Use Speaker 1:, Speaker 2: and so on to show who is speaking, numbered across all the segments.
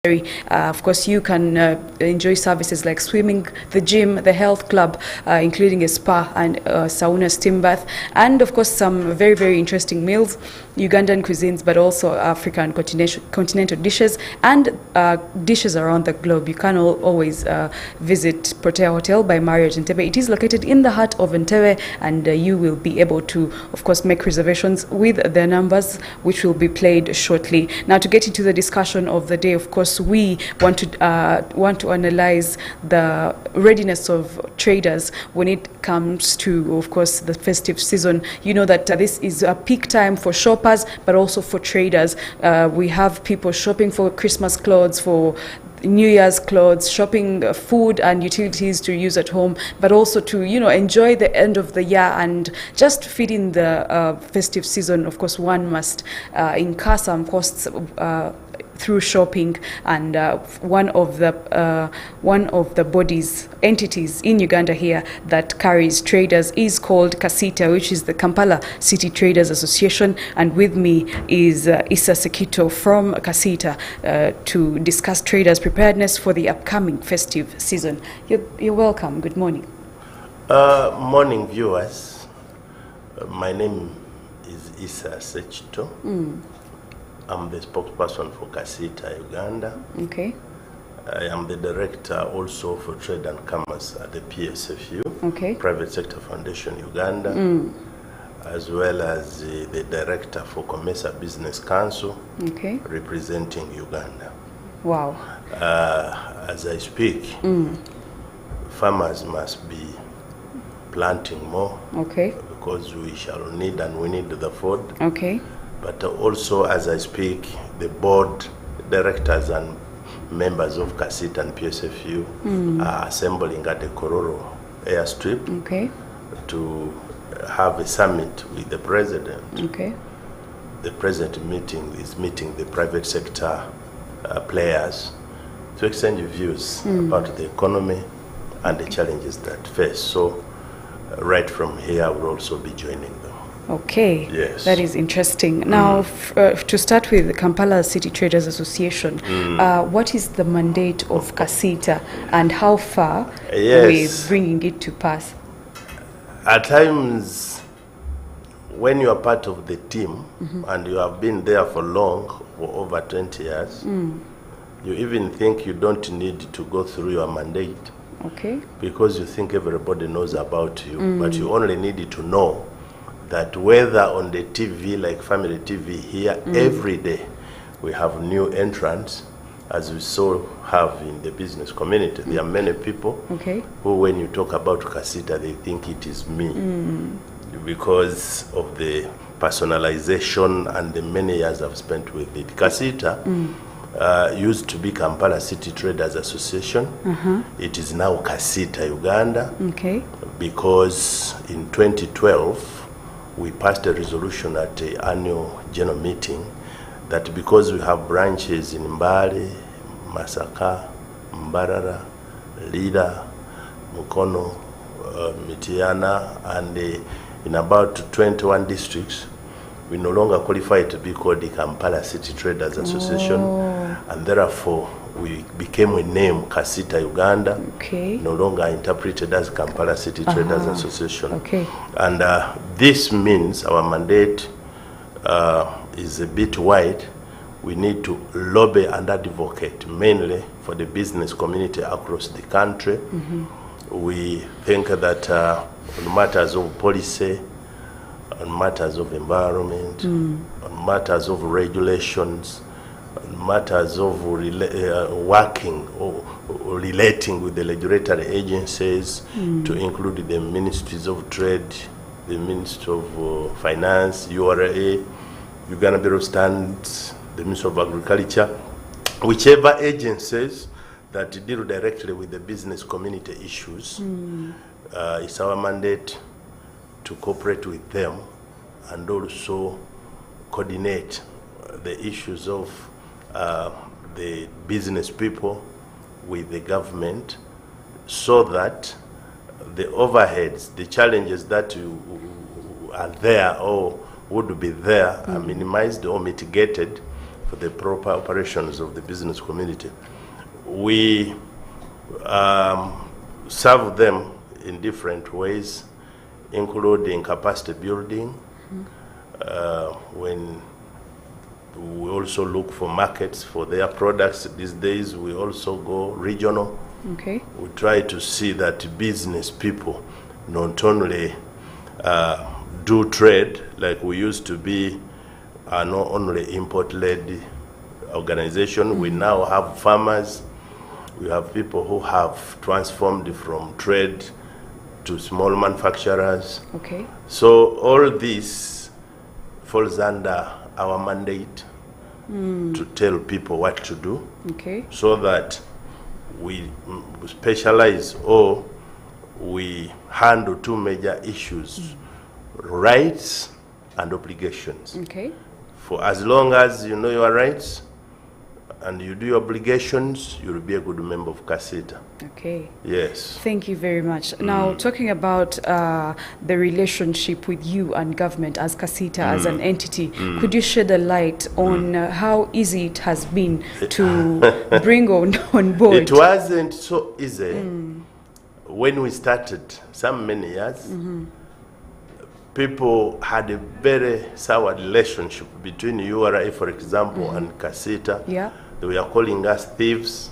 Speaker 1: Of course, you can enjoy services like swimming, the gym, the health club, including a spa and sauna, steam bath, and of course some very, very interesting meals, Ugandan cuisines, but also African continental dishes and dishes around the globe. You can always visit Protea Hotel by Marriott Entebbe. It is located in the heart of Entebbe, and you will be able to, of course, make reservations with the numbers which will be played shortly. Now, to get into the discussion of the day, of course, we want to analyze the readiness of traders when it comes to, of course, the festive season. You know that this is a peak time for shoppers, but also for traders. We have people shopping for Christmas clothes, for New Year's clothes, shopping food and utilities to use at home, but also to, you know, enjoy the end of the year and just fit in the festive season. Of course, one must incur some costs through shopping, and one of the entities in Uganda here that carries traders is called KACITA, which is the Kampala City Traders Association, and with me is Issa Ssekitto from KACITA to discuss traders' preparedness for the upcoming festive season. You're welcome. Good morning.
Speaker 2: Morning, viewers. My name is Issa Ssekitto. I'm the spokesperson for KACITA Uganda.
Speaker 1: Okay.
Speaker 2: I am the director also for Trade and Commerce at the PSFU,
Speaker 1: okay,
Speaker 2: Private Sector Foundation Uganda, as well as the director for COMESA Business Council,
Speaker 1: okay,
Speaker 2: representing Uganda.
Speaker 1: Wow.
Speaker 2: As I speak, farmers must be planting more,
Speaker 1: okay,
Speaker 2: because we shall need and we need the food.
Speaker 1: Okay.
Speaker 2: But also, as I speak, the board directors and members of KACITA and PSFU are assembling at the Kororo airstrip,
Speaker 1: okay,
Speaker 2: to have a summit with the president.
Speaker 1: Okay.
Speaker 2: The president meeting is meeting the private sector players to exchange views about the economy and the challenges that face. So right from here, I will also be joining them.
Speaker 1: Okay,
Speaker 2: yes,
Speaker 1: that is interesting. Now, to start with the Kampala City Traders Association, what is the mandate of KACITA and how far we're bringing it to pass?
Speaker 2: At times, when you are part of the team and you have been there for long, for over 20 years, you even think you don't need to go through your mandate.
Speaker 1: Okay. Because
Speaker 2: you think everybody knows about you, but you only need to know that whether on the TV, like family TV here, every day we have new entrants, as we so have in the business community. There are many people who, when you talk about KACITA, they think it is me, because of the personalization and the many years I've spent with it. KACITA used to be Kampala City Traders Association. It is now KACITA Uganda, because in 2012, we passed a resolution at the annual general meeting that because we have branches in Mbale, Masaka, Mbarara, Lida, Mukono, Mitiana, and in about 21 districts, we no longer qualify to be called the Kampala City Traders Association, and therefore we became a name KACITA Uganda, no longer interpreted as Kampala City Traders Association. And this means our mandate is a bit wide. We need to lobby and advocate mainly for the business community across the country. We think that on matters of policy, on matters of environment, on matters of regulations, on matters of working or relating with the regulatory agencies, to include the ministries of trade, the Ministry of Finance, URA, Uganda Bureau of Standards, the Ministry of Agriculture, whichever agencies that deal directly with the business community issues. It's our mandate to cooperate with them and also coordinate the issues of the business people with the government, so that the overheads, the challenges that are there or would be there are minimized or mitigated for the proper operations of the business community. We serve them in different ways, including capacity building, when we also look for markets for their products. These days we also go regional.
Speaker 1: Okay.
Speaker 2: We try to see that business people not only do trade like we used to be, not only import-led organization. We now have farmers. We have people who have transformed from trade to small manufacturers.
Speaker 1: Okay.
Speaker 2: So all this falls under our mandate to tell people what to do,
Speaker 1: Okay.
Speaker 2: so that we specialize or we handle two major issues, rights and obligations.
Speaker 1: Okay.
Speaker 2: For as long as you know your rights and you do your obligations, you'll be a good member of KACITA.
Speaker 1: Okay.
Speaker 2: Yes.
Speaker 1: Thank you very much. Now, talking about the relationship with you and government as KACITA as an entity, could you shed a light on how easy it has been to bring on board?
Speaker 2: It wasn't so easy when we started, many years. People had a very sour relationship between URA, for example, and KACITA.
Speaker 1: Yeah.
Speaker 2: They were calling us thieves.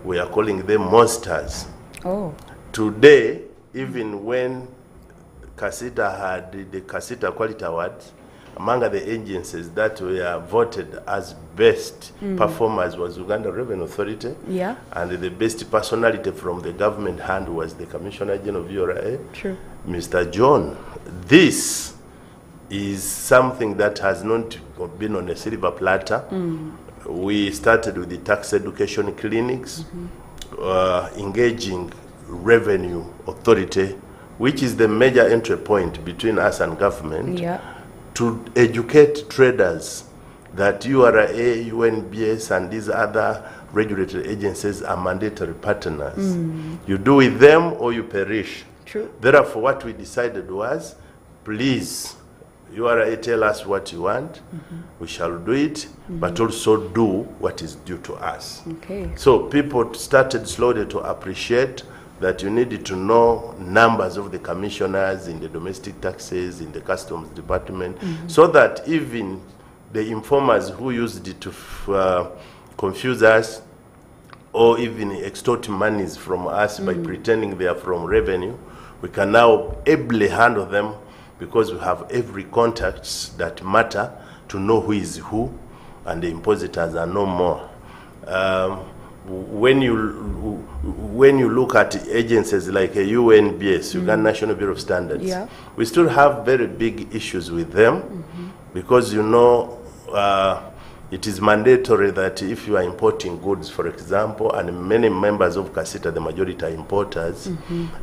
Speaker 2: We are calling them monsters.
Speaker 1: Oh.
Speaker 2: Today, even when KACITA had the KACITA Quality Awards, among the agencies that were voted as best performers was Uganda Revenue Authority.
Speaker 1: Yeah.
Speaker 2: And the best personality from the government hand was the Commissioner General of URA,
Speaker 1: True.
Speaker 2: Mr. John. This is something that has not been on a silver platter. We started with the tax education clinics, engaging Revenue Authority, which is the major entry point between us and government,
Speaker 1: Yeah.
Speaker 2: to educate traders that URA, UNBS, and these other regulatory agencies are mandatory partners. You do with them or you perish.
Speaker 1: True.
Speaker 2: Therefore, what we decided was, please, URA, tell us what you want. We shall do it, but also do what is due to us.
Speaker 1: Okay.
Speaker 2: So people started slowly to appreciate that you needed to know numbers of the commissioners in the domestic taxes, in the customs department, so that even the informers who used it to confuse us or even extort monies from us by pretending they are from revenue, we can now ably handle them, because we have every contacts that matter to know who is who, and the impositors are no more. When you look at agencies like a UNBS, Uganda National Bureau of Standards,
Speaker 1: Yeah.
Speaker 2: we still have very big issues with them, because it is mandatory that if you are importing goods, for example, and many members of KACITA, the majority are importers,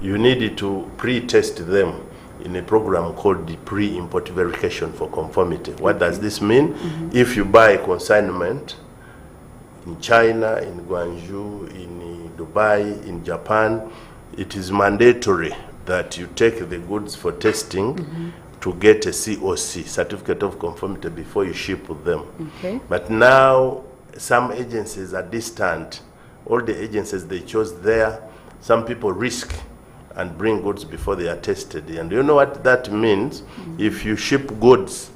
Speaker 2: you need to pre-test them in a program called the pre-import verification for conformity. What does this mean? If you buy a consignment in China, in Guangzhou, in Dubai, in Japan, it is mandatory that you take the goods for testing to get a COC, Certificate of Conformity, before you ship them.
Speaker 1: Okay.
Speaker 2: But now some agencies are distant. All the agencies they chose there, some people risk and bring goods before they are tested. And you know what that means? If you ship goods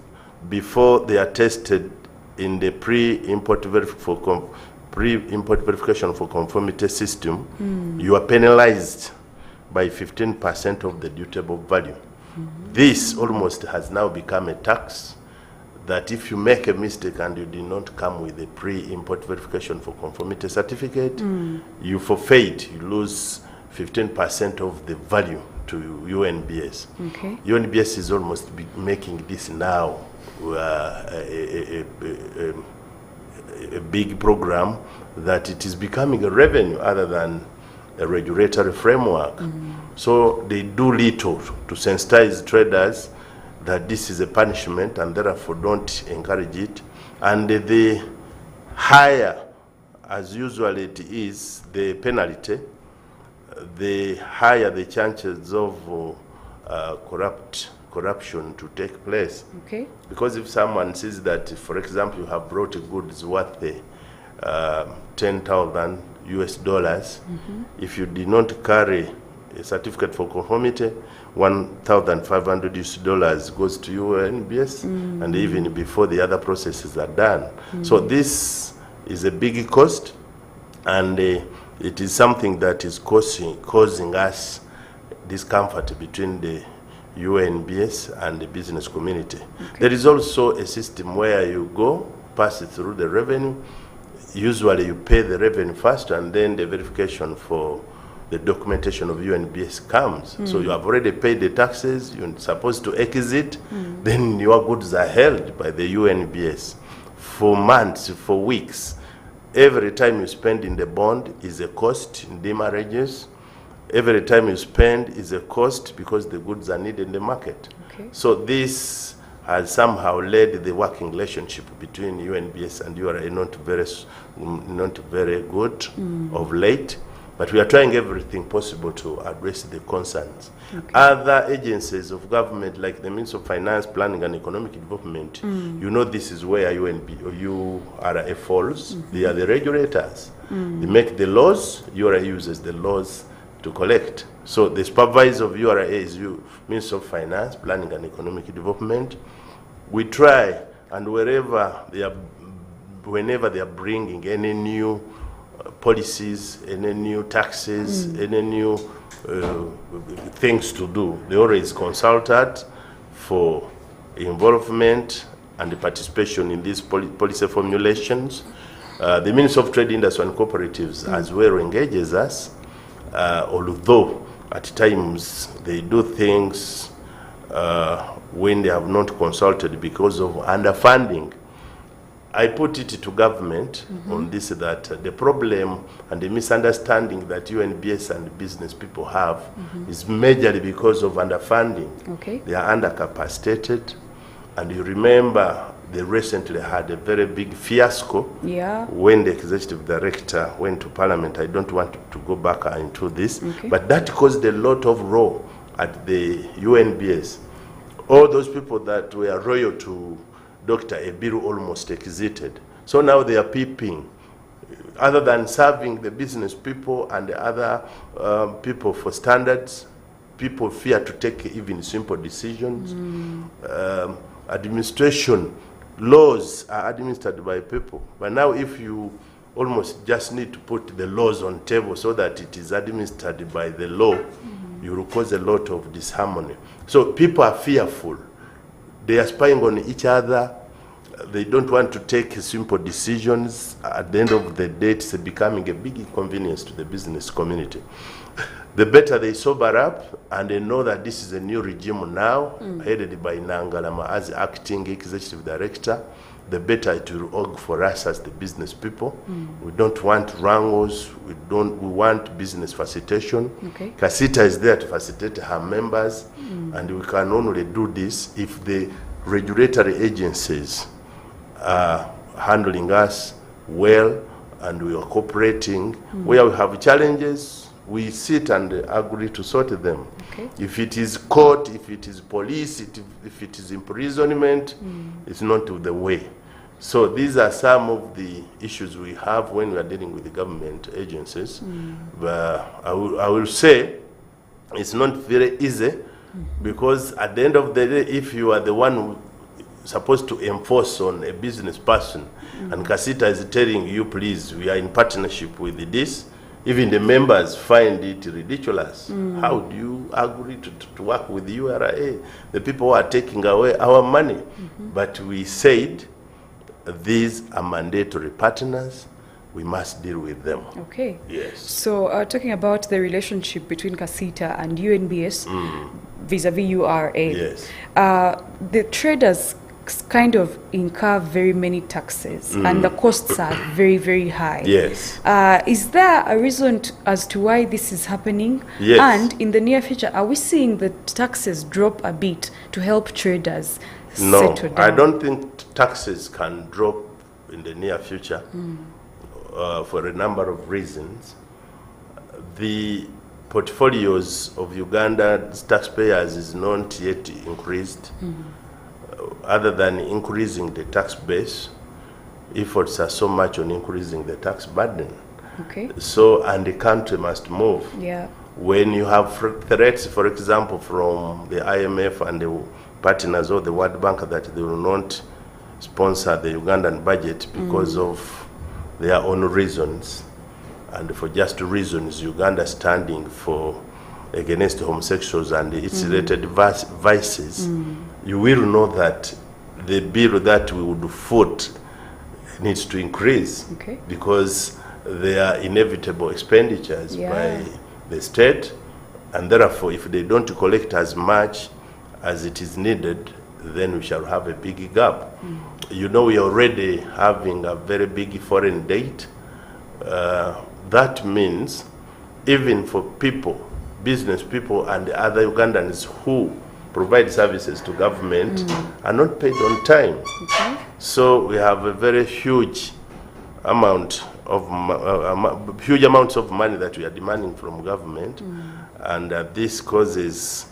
Speaker 2: before they are tested in the pre-import verification for conformity system, you are penalized by 15% of the dutiable value. This almost has now become a tax, that if you make a mistake and you did not come with a pre-import verification for conformity certificate, you forfeit, you lose 15% of the value to UNBS.
Speaker 1: Okay.
Speaker 2: UNBS is almost making this now a big program, that it is becoming a revenue other than a regulatory framework. So they do little to sensitize traders that this is a punishment, and therefore don't encourage it. And the higher, as usually it is, the penalty, the higher the chances of corrupt corruption to take place.
Speaker 1: Okay.
Speaker 2: Because if someone says that, for example, you have brought goods worth $10,000 US, if you did not carry a certificate for conformity, $1,500 US goes to UNBS, and even before the other processes are done. So this is a big cost, and it is something that is causing us discomfort between the UNBS and the business community. Okay. There is also a system where you go, pass it through the revenue. Usually you pay the revenue first, and then the verification for the documentation of UNBS comes. So you have already paid the taxes, you're supposed to exit, then your goods are held by the UNBS for months, for weeks. Every time you spend in the bond is a cost in demurrages. Every time you spend is a cost because the goods are needed in the market. Okay. So this has somehow led the working relationship between UNBS and URA not very good of late. But we are trying everything possible to address the concerns. Okay. Other agencies of government, like the Ministry of Finance, Planning and Economic Development, you know this is where URA falls. They are the regulators. They make the laws, URA uses the laws to collect. So the supervisor of URA is Ministry of Finance, Planning and Economic Development. We try, and whenever they are bringing any new policies, any new taxes, any new things to do, they always consulted for involvement and participation in these policy formulations. The Ministry of Trade, Industry and Cooperatives as well engages us, although at times they do things when they have not consulted because of underfunding. I put it to government on this, that the problem and the misunderstanding that UNBS and business people have is majorly because of underfunding. Okay. They are undercapacitated, and you remember they recently had a very big fiasco when the executive director went to Parliament. I don't want to go back into this, but that caused a lot of row at the UNBS. All those people that were loyal to Dr. Ebiru almost exited. So now they are peeping. Other than serving the business people and the other people for standards, people fear to take even simple decisions. Administration, laws are administered by people. But now if you almost just need to put the laws on table so that it is administered by the law, you will cause a lot of disharmony. So people are fearful. They are spying on each other. They don't want to take simple decisions. At the end of the day, it's becoming a big inconvenience to the business community. The better they sober up and they know that this is a new regime now, headed by Nangalama as acting executive director, the better it will org for us as the business people. We don't want wrangles. We want business facilitation. Okay. KACITA is there to facilitate her members, and we can only do this if the regulatory agencies are handling us well and we are cooperating. Where we have challenges, we sit and agree to sort them. Okay. If it is court, if it is police, if it is imprisonment, it's not the way. So these are some of the issues we have when we are dealing with the government agencies. But I will say it's not very easy, because at the end of the day, if you are the one supposed to enforce on a business person, and KACITA is telling you, please, we are in partnership with this, even the members find it ridiculous. How do you agree to work with URA? The people who are taking away our money. But we said these are mandatory partners. We must deal with them. Okay. Yes.
Speaker 1: So talking about the relationship between KACITA and UNBS vis-a-vis URA, yes. The traders kind of incur very many taxes and the costs are very, very high. Yes. Is there a reason as to why this is happening? Yes. And in the near future, are we seeing the taxes drop a bit to help traders settle down?
Speaker 2: I don't think taxes can drop in the near future for a number of reasons. The portfolios of Uganda's taxpayers is not yet increased. Other than increasing the tax base, efforts are so much on increasing the tax burden.
Speaker 1: Okay.
Speaker 2: So, and the country must move.
Speaker 1: Yeah.
Speaker 2: When you have threats, for example, from the IMF and the partners of the World Bank that they will not sponsor the Ugandan budget because of their own reasons, and for just reasons, Uganda standing for against homosexuals and its related vices, you will know that the bill that we would foot needs to increase, because there are inevitable expenditures by the state, and therefore if they don't collect as much as it is needed, then we shall have a big gap. You know, we are already having a very big foreign debt. That means even for people, business people and other Ugandans who provide services to government are not paid on time. So we have a very huge amount of huge amounts of money that we are demanding from government, and this causes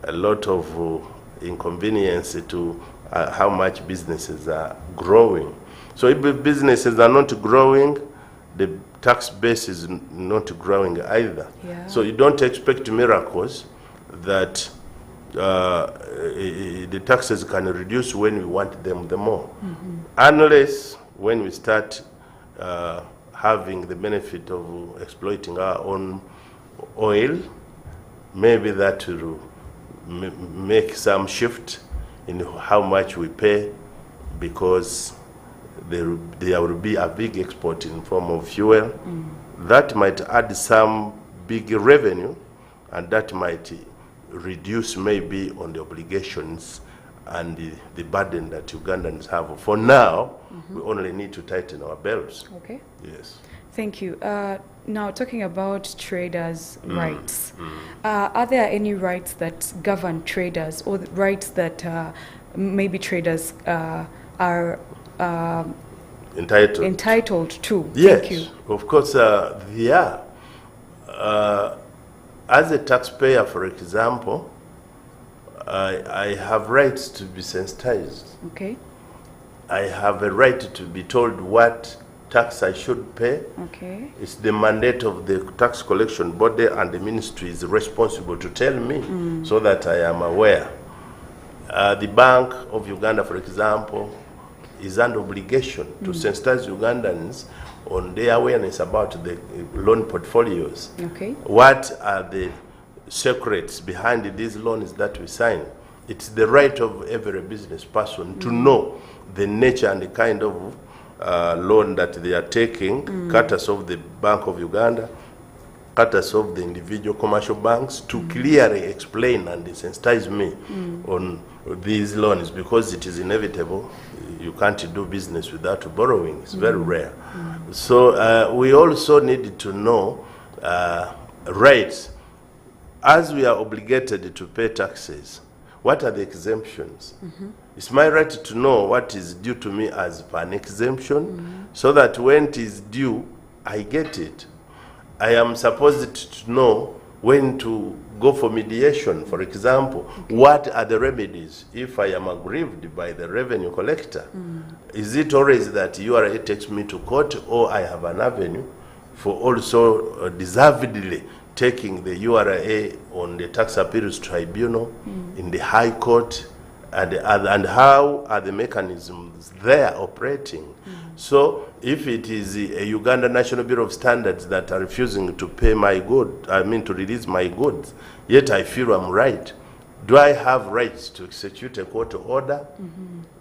Speaker 2: a lot of inconvenience to how much businesses are growing. So if businesses are not growing, the tax base is not growing either. So you don't expect miracles that the taxes can reduce when we want them the more, unless when we start having the benefit of exploiting our own oil, maybe that will make some shift in how much we pay, because there will be a big export in form of fuel. That might add some big revenue, and that might reduce maybe on the obligations and the burden that Ugandans have. For now, we only need to tighten our belts.
Speaker 1: Okay.
Speaker 2: Yes.
Speaker 1: Thank you. Now, talking about traders' rights, are there any rights that govern traders, or rights that maybe traders are entitled to?
Speaker 2: Yes,
Speaker 1: Thank you.
Speaker 2: of course, they are. As a taxpayer, for example, I have rights to be sensitized.
Speaker 1: Okay.
Speaker 2: I have a right to be told what tax I should pay.
Speaker 1: Okay.
Speaker 2: It's the mandate of the tax collection body, and the ministry is responsible to tell me so that I am aware. The Bank of Uganda, for example, is under obligation to sensitize Ugandans on their awareness about the loan portfolios.
Speaker 1: Okay.
Speaker 2: What are the secrets behind these loans that we sign? It's the right of every business person to know the nature and the kind of loan that they are taking, courtesy of the Bank of Uganda, courtesy of the individual commercial banks, to clearly explain and sensitize me on these loans, because it is inevitable. You can't do business without borrowing. It's very rare. So we also need to know rights. As we are obligated to pay taxes, what are the exemptions? It's my right to know what is due to me as per an exemption, so that when it is due, I get it. I am supposed to know when to go for mediation, for example. What are the remedies if I am aggrieved by the revenue collector? Is it always that URA takes me to court, or I have an avenue for also deservedly taking the URA on the tax appeals tribunal, in the High Court, and how are the mechanisms there operating? So if it is a Uganda National Bureau of Standards that are refusing to pay my to release my goods, yet I feel I'm right, do I have rights to execute a court order?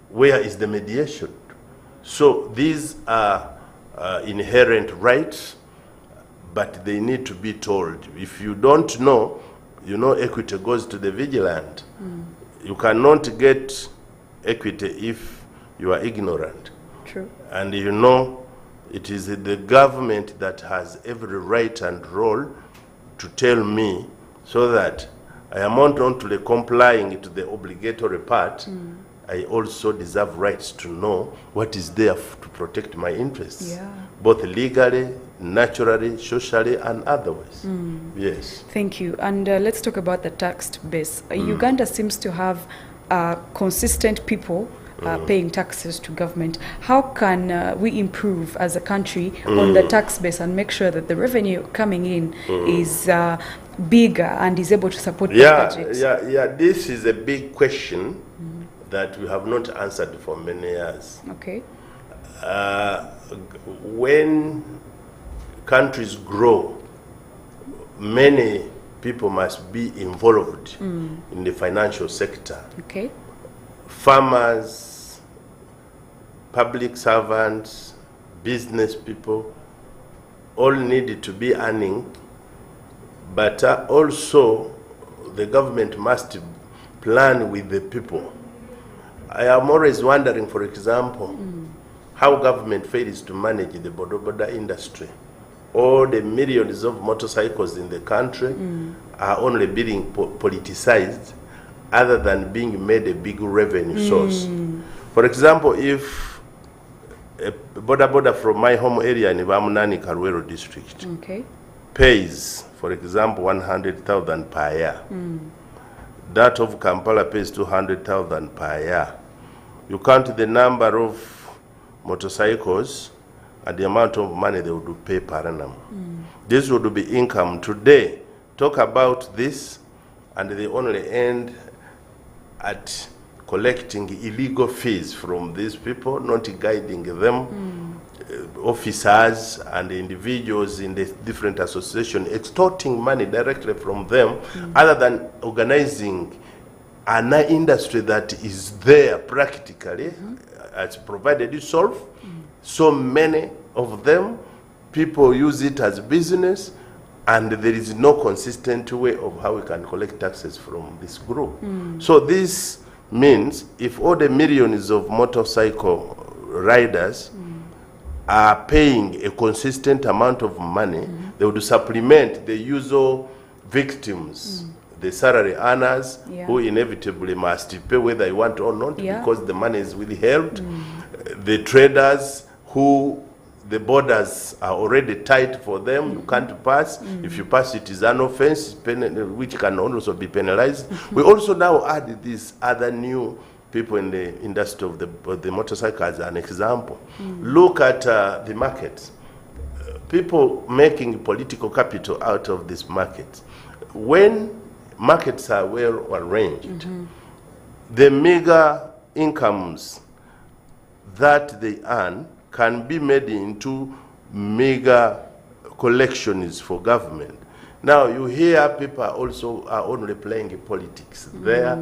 Speaker 2: Where is the mediation? So these are inherent rights, but they need to be told. If you don't know, equity goes to the vigilant. You cannot get equity if you are ignorant.
Speaker 1: True.
Speaker 2: And it is the government that has every right and role to tell me, so that I am not only complying to the obligatory part, I also deserve rights to know what is there to protect my interests. both legally, naturally, socially, and otherwise. Yes.
Speaker 1: Thank you. And let's talk about the tax base. Uganda seems to have consistent people paying taxes to government. How can we improve as a country on the tax base and make sure that the revenue coming in is bigger and is able to support the budget?
Speaker 2: Yeah. This is a big question that we have not answered for many years.
Speaker 1: Okay.
Speaker 2: When countries grow, many people must be involved in the financial sector.
Speaker 1: Okay.
Speaker 2: Farmers, public servants, business people, all needed to be earning, but also the government must plan with the people. I am always wondering, for example, how government fails to manage the boda industry. All the millions of motorcycles in the country are only being politicized other than being made a big revenue source. For example, if a boda from my home area in Ibamunani, Karwero district pays, for example, 100,000 per year, that of Kampala pays 200,000 per year. You count the number of motorcycles and the amount of money they would pay per annum. This would be income. Today, talk about this, and they only end at collecting illegal fees from these people, not guiding them, officers and individuals in the different associations, extorting money directly from them, other than organizing an industry that is there practically, as provided it solve. So many of them, people use it as business, and there is no consistent way of how we can collect taxes from this group. So this means if all the millions of motorcycle riders are paying a consistent amount of money, they would supplement the usual victims, the salary earners, who inevitably must pay whether you want or not, because the money is withheld, the traders who the borders are already tight for them, you can't pass. If you pass, it is an offense, which can also be penalized. We also now add these other new people in the industry of the motorcycle as an example. Look at the markets. People making political capital out of this market. When markets are well arranged, the meager incomes that they earn can be made into mega collections for government. Now you hear people also are only playing politics there.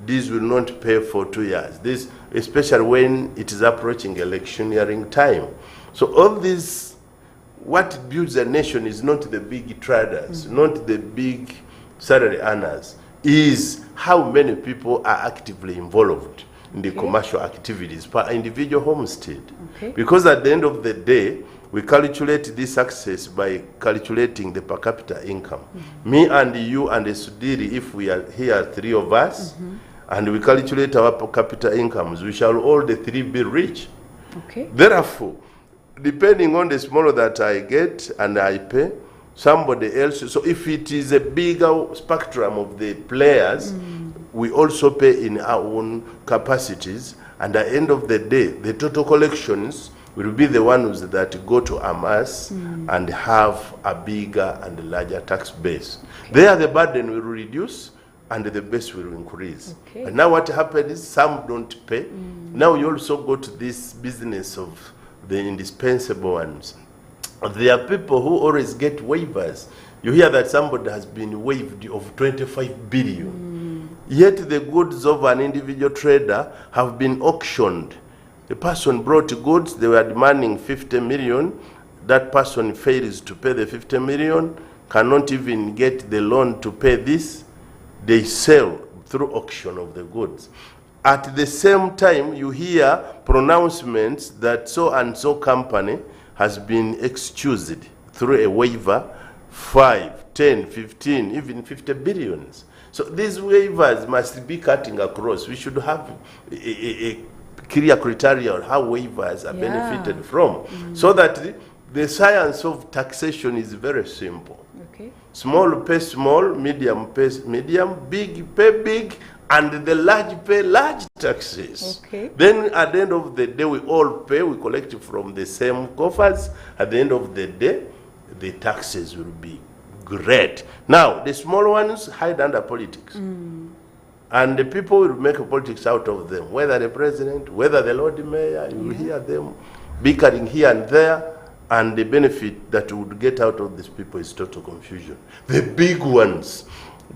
Speaker 2: This will not pay for 2 years. This, especially when it is approaching electioneering time. So all this, what builds a nation is not the big traders, not the big salary earners, is how many people are actively involved in the commercial activities per individual homestead. Because at the end of the day, we calculate this success by calculating the per capita income. Me and you and the Sudiri, if we are here, 3 of us, and we calculate our per capita incomes, we shall all the 3 be rich. Therefore, depending on the smaller that I get and I pay, somebody else, so if it is a bigger spectrum of the players, we also pay in our own capacities, and at the end of the day, the total collections will be the ones that go to amass and have a bigger and larger tax base. There the burden will reduce and the base will increase. And now what happens is some don't pay. Now you also go to this business of the indispensable ones. There are people who always get waivers. You hear that somebody has been waived of 25 billion. Yet the goods of an individual trader have been auctioned. The person brought goods, they were demanding 50 million. That person fails to pay the 50 million, cannot even get the loan to pay this. They sell through auction of the goods. At the same time, you hear pronouncements that so and so company has been excused through a waiver, 5, 10, 15, even 50 billions. So these waivers must be cutting across. We should have a clear criteria on how waivers are benefited from, so that the science of taxation is very simple.
Speaker 1: Okay.
Speaker 2: Small pay small, medium pay medium, big pay big, and the large pay large taxes.
Speaker 1: Okay.
Speaker 2: Then at the end of the day, we all pay, we collect from the same coffers. At the end of the day, the taxes will be great. Now, the small ones hide under politics. And the people will make politics out of them, whether the president, whether the Lord Mayor, you will hear them bickering here and there, and the benefit that would get out of these people is total confusion. The big ones,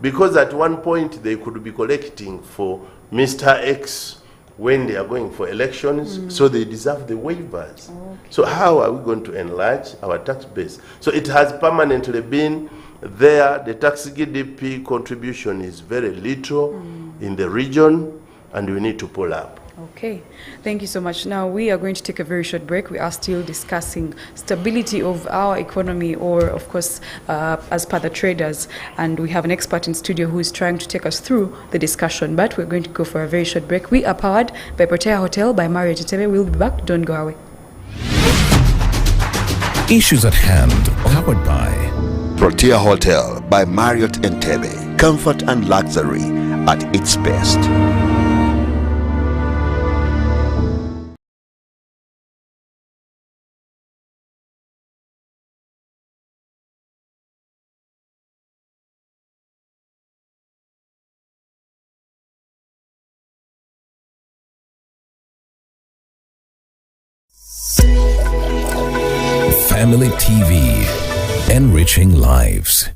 Speaker 2: because at one point they could be collecting for Mr. X when they are going for elections, so they deserve the waivers. Okay. So how are we going to enlarge our tax base? So it has permanently been there. The tax GDP contribution is very little in the region, and we need to pull up.
Speaker 1: Okay, thank you so much. Now we are going to take a very short break. We are still discussing stability of our economy, or of course, as per the traders, and we have an expert in studio who is trying to take us through the discussion. But we're going to go for a very short break. We are powered by Protea Hotel by Marriott Entebbe. We'll be back. Don't go away.
Speaker 3: Issues at hand, powered by
Speaker 4: Protea Hotel by Marriott Entebbe. Comfort and luxury at its best.
Speaker 3: Family TV, enriching lives.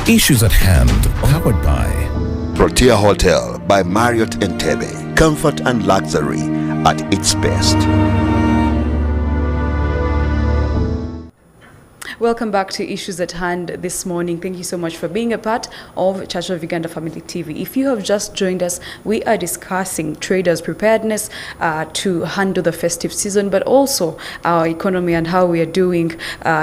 Speaker 3: Issues at hand, powered by
Speaker 4: Protea Hotel by Marriott Entebbe. Comfort and luxury at its best.
Speaker 1: Welcome back to Issues at Hand this morning. Thank you so much for being a part of Church of Uganda Family TV. If you have just joined us, we are discussing traders' preparedness to handle the festive season, but also our economy and how we are doing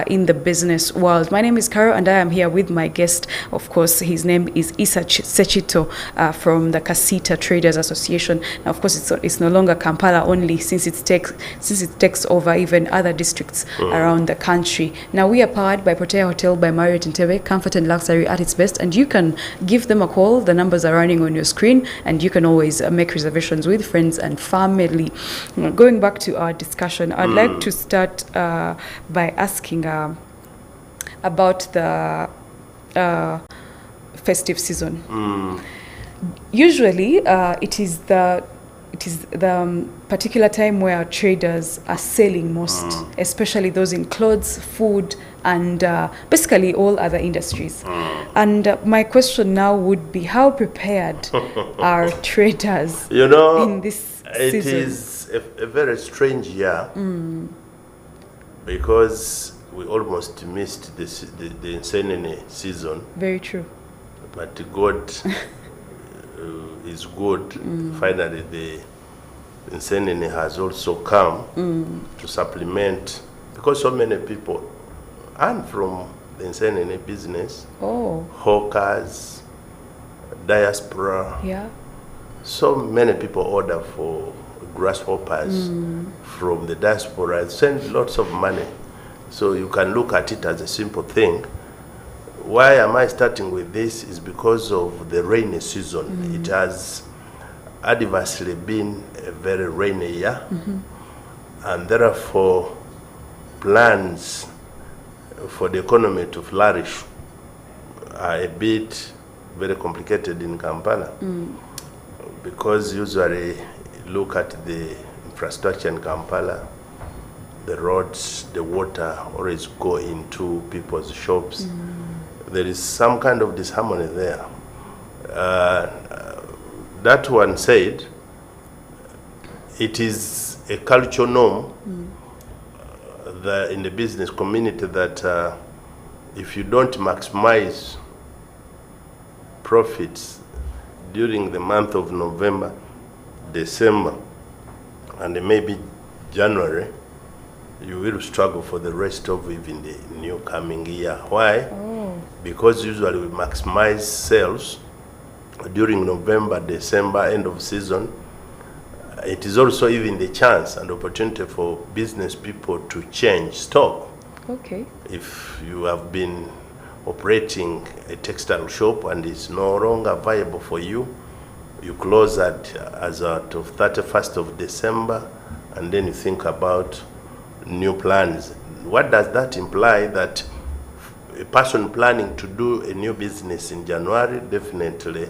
Speaker 1: in the business world. My name is Carol, and I am here with my guest. Of course, his name is Issa Ssekitto from the KACITA Traders Association. Now, of course, it's no longer Kampala only, since it takes over even other districts around the country. Now, we are powered by Protea Hotel by Marriott Entebbe, comfort and luxury at its best, and you can give them a call. The numbers are running on your screen, and you can always make reservations with friends and family. Going back to our discussion, I'd like to start by asking about the festive season. Usually, it is the particular time where traders are selling most, especially those in clothes, food, and basically all other industries. And my question now would be, how prepared are traders in this season?
Speaker 2: It is a very strange year because we almost missed the insanity season.
Speaker 1: Very true.
Speaker 2: But God is good. Finally, the insanity has also come to supplement, because so many people earn from the insanity business. Hawkers, diaspora.
Speaker 1: Yeah.
Speaker 2: So many people order for grasshoppers from the diaspora, send lots of money. So you can look at it as a simple thing. Why am I starting with this? Is because of the rainy season. It has adversely been a very rainy year, and therefore plans for the economy to flourish are a bit very complicated in Kampala, because usually look at the infrastructure in Kampala, the roads, the water always go into people's shops. There is some kind of disharmony there. That one said, it is a cultural norm in the business community that if you don't maximize profits during the month of November, December, and maybe January, you will struggle for the rest of even the new coming year. Why? Because usually we maximize sales during November, December, end of season. It is also even the chance and opportunity for business people to change stock.
Speaker 1: Okay.
Speaker 2: If you have been operating a textile shop and it's no longer viable for you, you close as of 31st of December, and then you think about new plans. What does that imply? That a person planning to do a new business in January definitely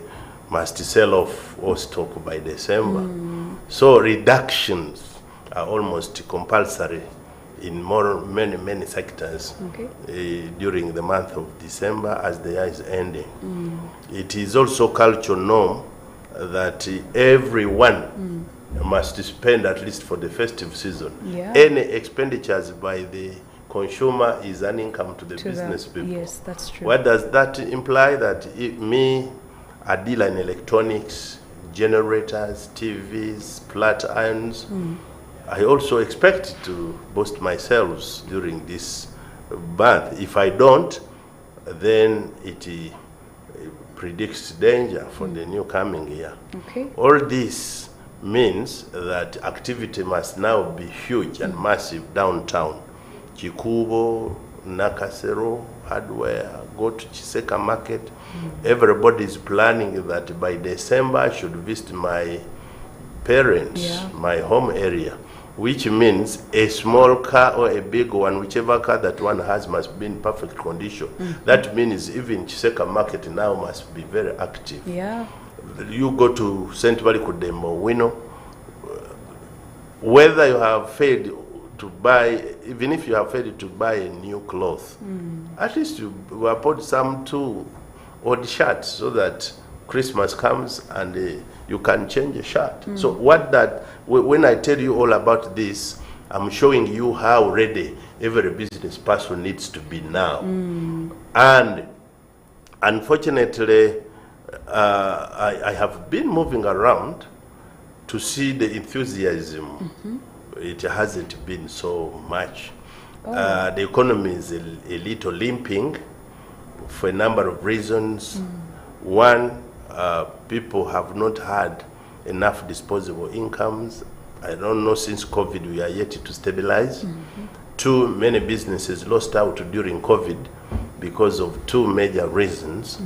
Speaker 2: must sell off all stock by December. So reductions are almost compulsory in many sectors during the month of December as the year is ending. It is also cultural norm that everyone must spend at least for the festive season. Any expenditures by the consumer is an income to the business people.
Speaker 1: Yes, that's true.
Speaker 2: What does that imply? That a dealer in electronics, generators, TVs, flat irons, I also expect to boost myself during this month. If I don't, then it predicts danger for the new coming year. All this means that activity must now be huge and massive downtown. Chikubo, Nakasero, Hardware, go to Chiseka Market. Everybody is planning that by December I should visit my parents, my home area, which means a small car or a big one, whichever car that one has must be in perfect condition. That means even Chiseka Market now must be very active. You go to St. Barikudemo, Wino, whether you have failed to buy, even if you have failed to buy a new cloth, at least you put some to old shirts so that Christmas comes and you can change a shirt. So when I tell you all about this, I'm showing you how ready every business person needs to be now. And unfortunately, I have been moving around to see the enthusiasm. It hasn't been so much. The economy is a little limping for a number of reasons. One, people have not had enough disposable incomes. I don't know, since COVID we are yet to stabilize. Two, many businesses lost out during COVID because of two major reasons.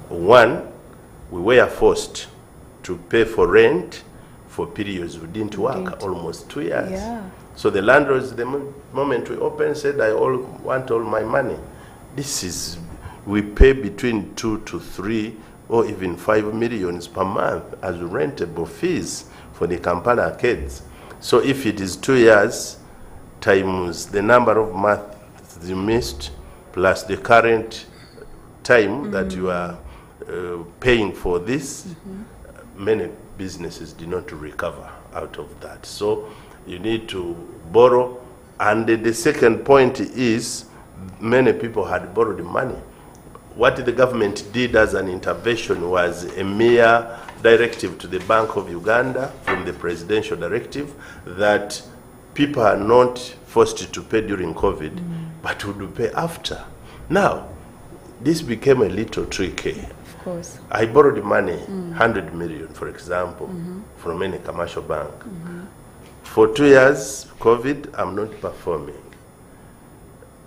Speaker 2: One, we were forced to pay for rent for periods we didn't work, almost 2 years.
Speaker 1: Yeah.
Speaker 2: So the landlords, the moment we opened, said, I want all my money. We pay between 2 to 3 or even 5 millions per month as rentable fees for the Kampala arcades. So if it is 2 years times the number of months you missed plus the current time that you are paying for this, many businesses did not recover out of that. So you need to borrow. And the second point is many people had borrowed money. What the government did as an intervention was a mere directive to the Bank of Uganda from the presidential directive that people are not forced to pay during COVID, but would pay after. Now, this became a little tricky.
Speaker 1: Of course.
Speaker 2: I borrowed money, 100 million, for example, from any commercial bank. For 2 years, COVID, I'm not performing.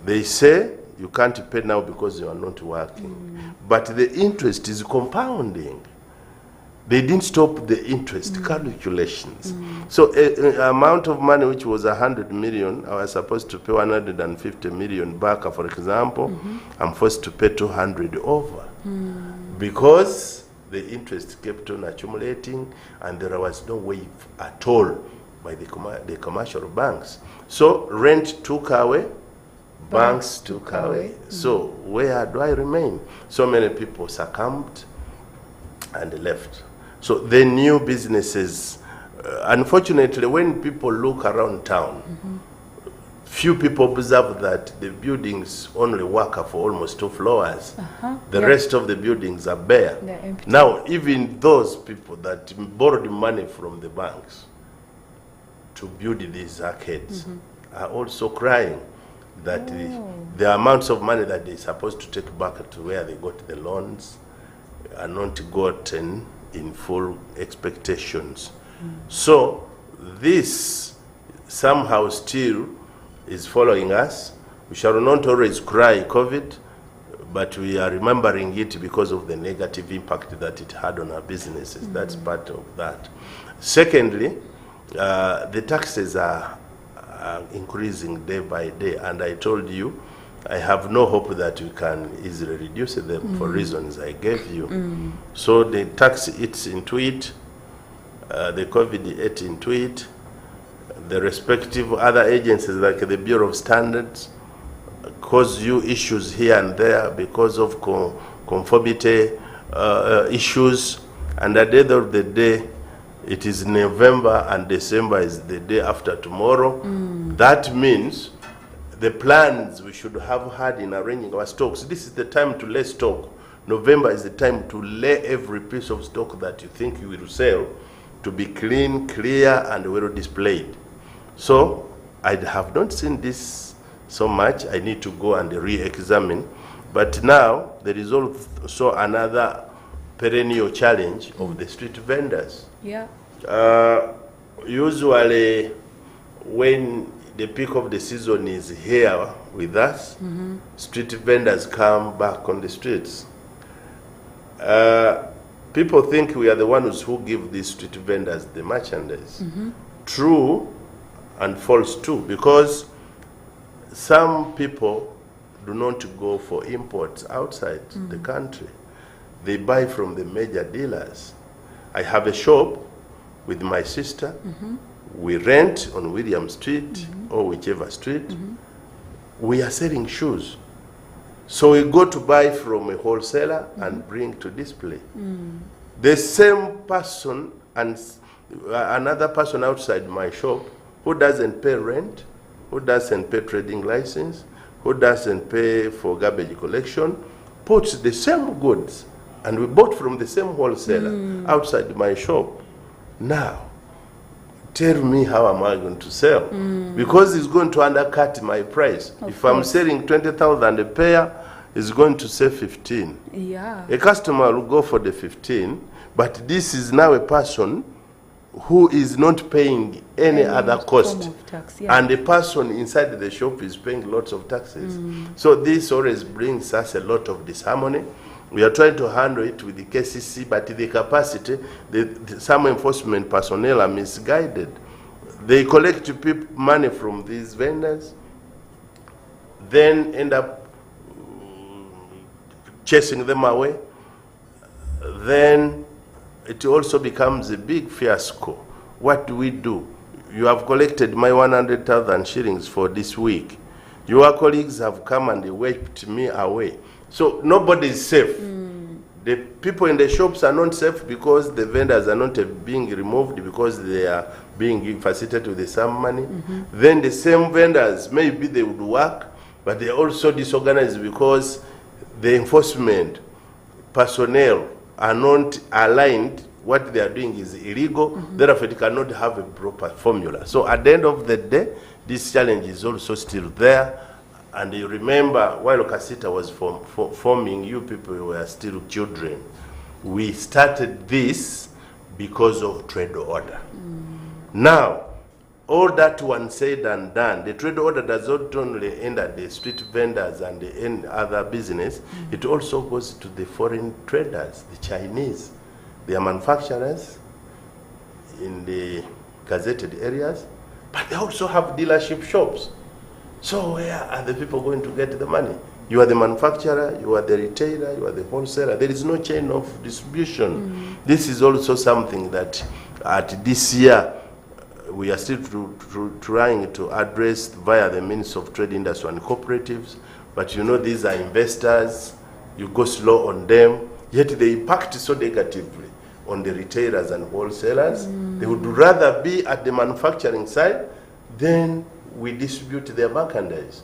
Speaker 2: They say you can't pay now because you are not working. But the interest is compounding. They didn't stop the interest calculations. So an amount of money which was 100 million, I was supposed to pay 150 million back, for example. I'm forced to pay 200 over. Because the interest kept on accumulating and there was no waive at all by the commercial banks. So rent took away, banks took away. So where do I remain? So many people succumbed and left. So the new businesses, unfortunately, when people look around town, few people observe that the buildings only work for almost 2 floors. The rest of the buildings are bare.
Speaker 1: They're empty.
Speaker 2: Now, even those people that borrowed money from the banks to build these arcades are also crying that the amounts of money that they're supposed to take back to where they got the loans are not gotten in full expectations. So this somehow still is following us. We shall not always cry COVID, but we are remembering it because of the negative impact that it had on our businesses. That's part of that. Secondly, the taxes are increasing day by day, and I told you I have no hope that we can easily reduce them for reasons I gave you. So the tax eats into it, the COVID ate into it, the respective other agencies like the Bureau of Standards cause you issues here and there because of conformity issues, and at the end of the day, it is November and December is the day after tomorrow. That means the plans we should have had in arranging our stocks, this is the time to lay stock. November is the time to lay every piece of stock that you think you will sell to be clean, clear, and well displayed. So I have not seen this so much. I need to go and re-examine. But now there is also another perennial challenge of the street vendors.
Speaker 1: Yeah.
Speaker 2: Usually when the peak of the season is here with us, street vendors come back on the streets. People think we are the ones who give these street vendors the merchandise. True and false too, because some people do not go for imports outside the country. They buy from the major dealers. I have a shop with my sister. We rent on William Street or whichever street. We are selling shoes. So we go to buy from a wholesaler and bring to display. The same person and another person outside my shop who doesn't pay rent, who doesn't pay trading license, who doesn't pay for garbage collection, puts the same goods, and we bought from the same wholesaler outside my shop. Now, tell me how am I going to sell? Because it's going to undercut my price. If I'm selling 20,000 a pair, it's going to say 15.
Speaker 1: Yeah.
Speaker 2: A customer will go for the 15, but this is now a person who is not paying any other cost.
Speaker 1: Form of tax, yeah.
Speaker 2: And the person inside the shop is paying lots of taxes. So this always brings us a lot of disharmony. We are trying to handle it with the KCC, but the capacity, some enforcement personnel are misguided. They collect money from these vendors, then end up chasing them away. Then it also becomes a big fiasco. What do we do? You have collected my 100,000 shillings for this week. Your colleagues have come and they wiped me away. So nobody is safe. The people in the shops are not safe because the vendors are not being removed because they are being facilitated with some money. Then the same vendors, maybe they would work, but they are also disorganized because the enforcement personnel are not aligned. What they are doing is illegal, therefore it cannot have a proper formula. So at the end of the day, this challenge is also still there. And you remember, while KACITA was forming, you people were still children. We started this because of trade order. Now, all that one said and done, the trade order does not only end at the street vendors and the other business, it also goes to the foreign traders, the Chinese. They are manufacturers in the gazetted areas, but they also have dealership shops. So where are the people going to get the money? You are the manufacturer, you are the retailer, you are the wholesaler. There is no chain of distribution. This is also something that at this year we are still trying to address via the means of trade industry and cooperatives. But you know, these are investors, you go slow on them, yet they impact so negatively on the retailers and wholesalers. They would rather be at the manufacturing side than we distribute their merchandise.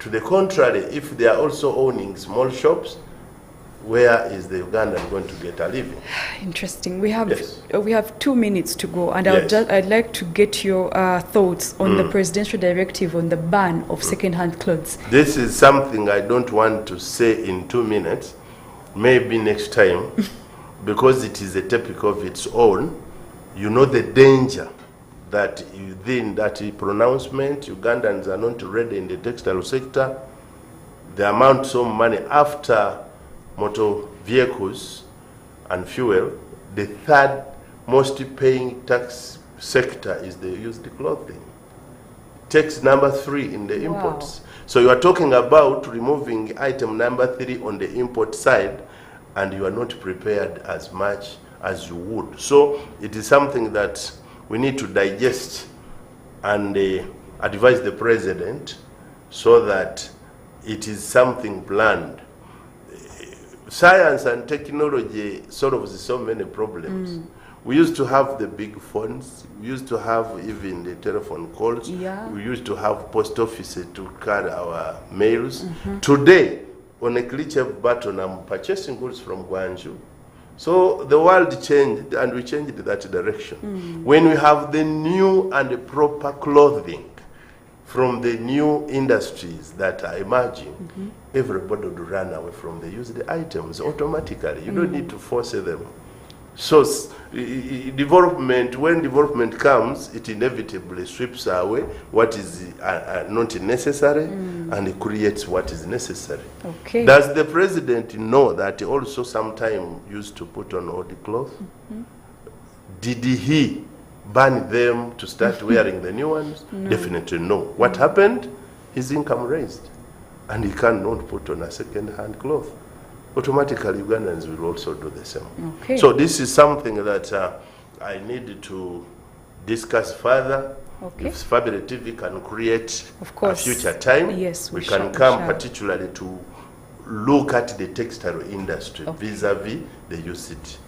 Speaker 2: To the contrary, if they are also owning small shops, where is the Ugandan going to get a living?
Speaker 1: Interesting. We have
Speaker 2: Yes.
Speaker 1: we have 2 minutes to go, and
Speaker 2: Yes.
Speaker 1: I'd like to get your thoughts on the presidential directive on the ban of second-hand clothes.
Speaker 2: This is something I don't want to say in 2 minutes, maybe next time, because it is a topic of its own. You know the danger that within that pronouncement, Ugandans are not ready in the textile sector. The amount of money after motor vehicles and fuel, the third most paying tax sector is the used clothing. Tax number 3 in the imports. So you are talking about removing item number 3 on the import side, and you are not prepared as much as you would. So it is something that we need to digest and advise the president so that it is something planned. Science and technology solves so many problems. We used to have the big phones, we used to have even the telephone calls, we used to have post offices to carry our mails. Today, on a click of button, I'm purchasing goods from Guangzhou. So the world changed, and we changed that direction. When we have the new and the proper clothing from the new industries that are emerging, everybody would run away from the used items automatically. You don't need to force them. So development, when development comes, it inevitably sweeps away what is not necessary and creates what is necessary.
Speaker 1: Okay.
Speaker 2: Does the president know that he also sometime used to put on old clothes? Did he ban them to start wearing the new ones? No. Definitely no. What happened? His income raised, and he cannot put on a second-hand cloth. Automatically, Ugandans will also do the same.
Speaker 1: Okay.
Speaker 2: So this is something that I need to discuss further.
Speaker 1: Okay.
Speaker 2: If Family TV can create
Speaker 1: Of course.
Speaker 2: a future time,
Speaker 1: Yes,
Speaker 2: we
Speaker 1: we
Speaker 2: can
Speaker 1: shall,
Speaker 2: come
Speaker 1: we shall.
Speaker 2: particularly to look at the textile industry vis-a-vis the UCIT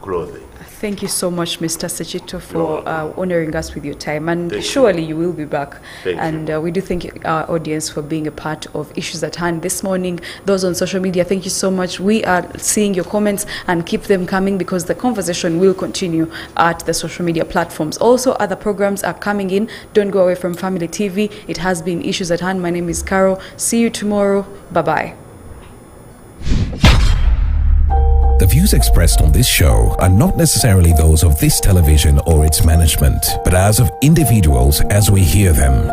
Speaker 2: clothing.
Speaker 1: Thank you so much, Mr. Ssekitto, for honoring us with your time. And
Speaker 2: Thank
Speaker 1: surely you will be back.
Speaker 2: Thank you.
Speaker 1: We do thank our audience for being a part of Issues at Hand this morning. Those on social media, thank you so much. We are seeing your comments and keep them coming because the conversation will continue at the social media platforms. Also, other programs are coming in. Don't go away from Family TV. It has been Issues at Hand. My name is Carol. See you tomorrow. Bye-bye.
Speaker 3: The views expressed on this show are not necessarily those of this television or its management, but as of individuals as we hear them.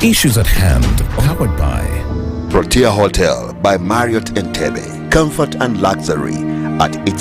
Speaker 3: Issues at Hand, powered by
Speaker 4: Protea Hotel by Marriott Entebbe. Comfort and luxury at its